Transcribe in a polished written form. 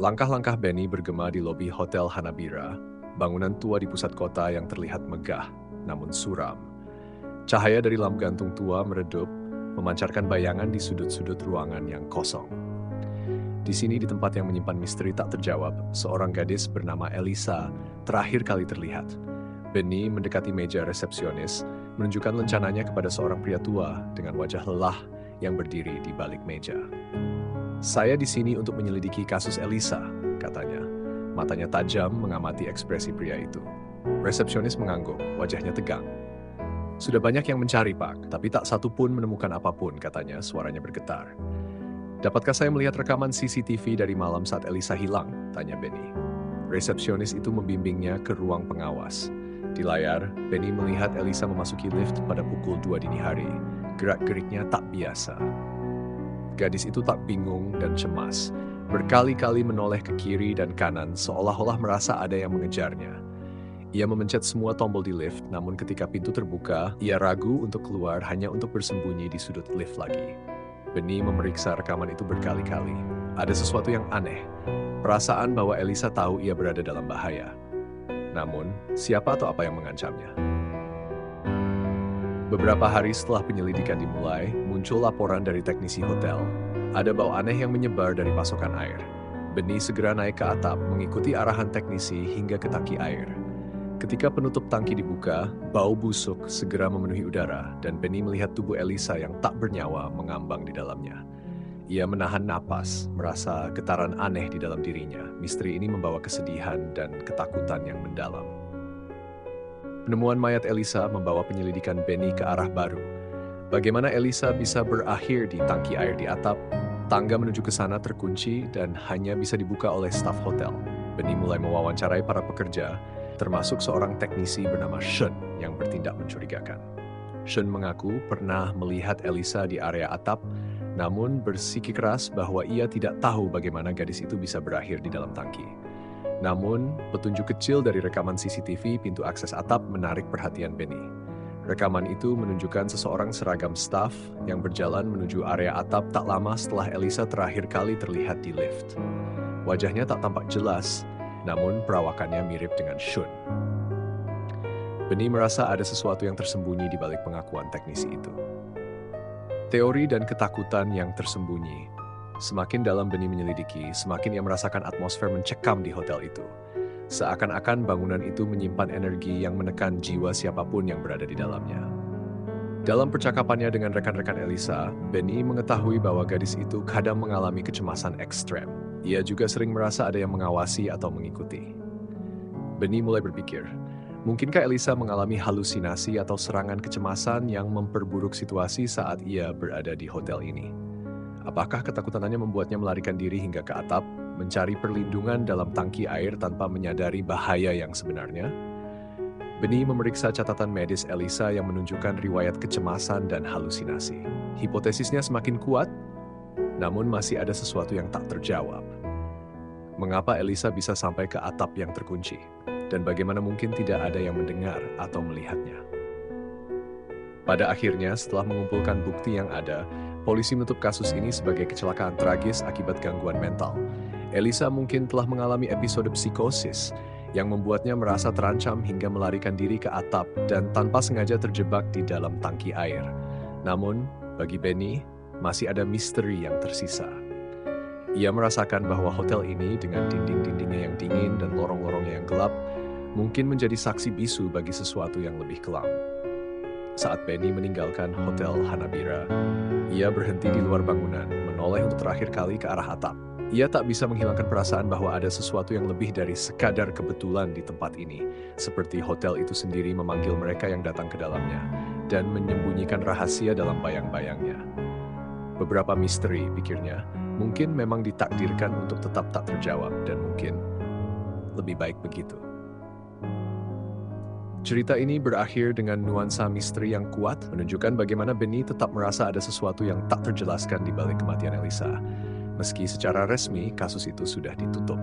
Langkah-langkah Benny bergema di lobi Hotel Hanabira, bangunan tua di pusat kota yang terlihat megah, namun suram. Cahaya dari lampu gantung tua meredup, memancarkan bayangan di sudut-sudut ruangan yang kosong. Di sini, di tempat yang menyimpan misteri tak terjawab, seorang gadis bernama Elisa terakhir kali terlihat. Benny mendekati meja resepsionis, menunjukkan lencananya kepada seorang pria tua dengan wajah lelah yang berdiri di balik meja. "Saya di sini untuk menyelidiki kasus Elisa," katanya. Matanya tajam mengamati ekspresi pria itu. Resepsionis mengangguk, wajahnya tegang. "Sudah banyak yang mencari, Pak, tapi tak satu pun menemukan apapun," katanya, suaranya bergetar. "Dapatkah saya melihat rekaman CCTV dari malam saat Elisa hilang?" tanya Benny. Resepsionis itu membimbingnya ke ruang pengawas. Di layar, Benny melihat Elisa memasuki lift pada pukul 2 dini hari. Gerak-geriknya tak biasa. Gadis itu tak bingung dan cemas. Berkali-kali menoleh ke kiri dan kanan seolah-olah merasa ada yang mengejarnya. Ia memencet semua tombol di lift, namun ketika pintu terbuka, ia ragu untuk keluar hanya untuk bersembunyi di sudut lift lagi. Benny memeriksa rekaman itu berkali-kali. Ada sesuatu yang aneh. Perasaan bahwa Elisa tahu ia berada dalam bahaya. Namun, siapa atau apa yang mengancamnya? Beberapa hari setelah penyelidikan dimulai, muncul laporan dari teknisi hotel. Ada bau aneh yang menyebar dari pasokan air. Benny segera naik ke atap, mengikuti arahan teknisi hingga ke tangki air. Ketika penutup tangki dibuka, bau busuk segera memenuhi udara, dan Benny melihat tubuh Elisa yang tak bernyawa mengambang di dalamnya. Ia menahan napas, merasa getaran aneh di dalam dirinya. Misteri ini membawa kesedihan dan ketakutan yang mendalam. Penemuan mayat Elisa membawa penyelidikan Benny ke arah baru. Bagaimana Elisa bisa berakhir di tangki air di atap? Tangga menuju ke sana terkunci dan hanya bisa dibuka oleh staf hotel. Benny mulai mewawancarai para pekerja, termasuk seorang teknisi bernama Shun yang bertindak mencurigakan. Shun mengaku pernah melihat Elisa di area atap, namun bersikeras bahwa ia tidak tahu bagaimana gadis itu bisa berakhir di dalam tangki. Namun, petunjuk kecil dari rekaman CCTV pintu akses atap menarik perhatian Benny. Rekaman itu menunjukkan seseorang seragam staf yang berjalan menuju area atap tak lama setelah Elisa terakhir kali terlihat di lift. Wajahnya tak tampak jelas, namun perawakannya mirip dengan Shun. Benny merasa ada sesuatu yang tersembunyi di balik pengakuan teknisi itu. Teori dan ketakutan yang tersembunyi. Semakin dalam Benny menyelidiki, semakin ia merasakan atmosfer mencekam di hotel itu. Seakan-akan bangunan itu menyimpan energi yang menekan jiwa siapapun yang berada di dalamnya. Dalam percakapannya dengan rekan-rekan Elisa, Benny mengetahui bahwa gadis itu kadang mengalami kecemasan ekstrem. Ia juga sering merasa ada yang mengawasi atau mengikuti. Benny mulai berpikir, mungkinkah Elisa mengalami halusinasi atau serangan kecemasan yang memperburuk situasi saat ia berada di hotel ini? Apakah ketakutannya membuatnya melarikan diri hingga ke atap, mencari perlindungan dalam tangki air tanpa menyadari bahaya yang sebenarnya? Benny memeriksa catatan medis Elisa yang menunjukkan riwayat kecemasan dan halusinasi. Hipotesisnya semakin kuat, namun masih ada sesuatu yang tak terjawab. Mengapa Elisa bisa sampai ke atap yang terkunci? Dan bagaimana mungkin tidak ada yang mendengar atau melihatnya? Pada akhirnya, setelah mengumpulkan bukti yang ada, polisi menutup kasus ini sebagai kecelakaan tragis akibat gangguan mental. Elisa mungkin telah mengalami episode psikosis yang membuatnya merasa terancam hingga melarikan diri ke atap dan tanpa sengaja terjebak di dalam tangki air. Namun, bagi Benny, masih ada misteri yang tersisa. Ia merasakan bahwa hotel ini dengan dinding-dindingnya yang dingin dan lorong-lorongnya yang gelap mungkin menjadi saksi bisu bagi sesuatu yang lebih kelam. Saat Benny meninggalkan Hotel Hanabira, ia berhenti di luar bangunan, menoleh untuk terakhir kali ke arah atap. Ia tak bisa menghilangkan perasaan bahwa ada sesuatu yang lebih dari sekadar kebetulan di tempat ini, seperti hotel itu sendiri memanggil mereka yang datang ke dalamnya, dan menyembunyikan rahasia dalam bayang-bayangnya. Beberapa misteri, pikirnya, mungkin memang ditakdirkan untuk tetap tak terjawab, dan mungkin lebih baik begitu. Cerita ini berakhir dengan nuansa misteri yang kuat, menunjukkan bagaimana Benny tetap merasa ada sesuatu yang tak terjelaskan di balik kematian Elisa. Meski secara resmi kasus itu sudah ditutup.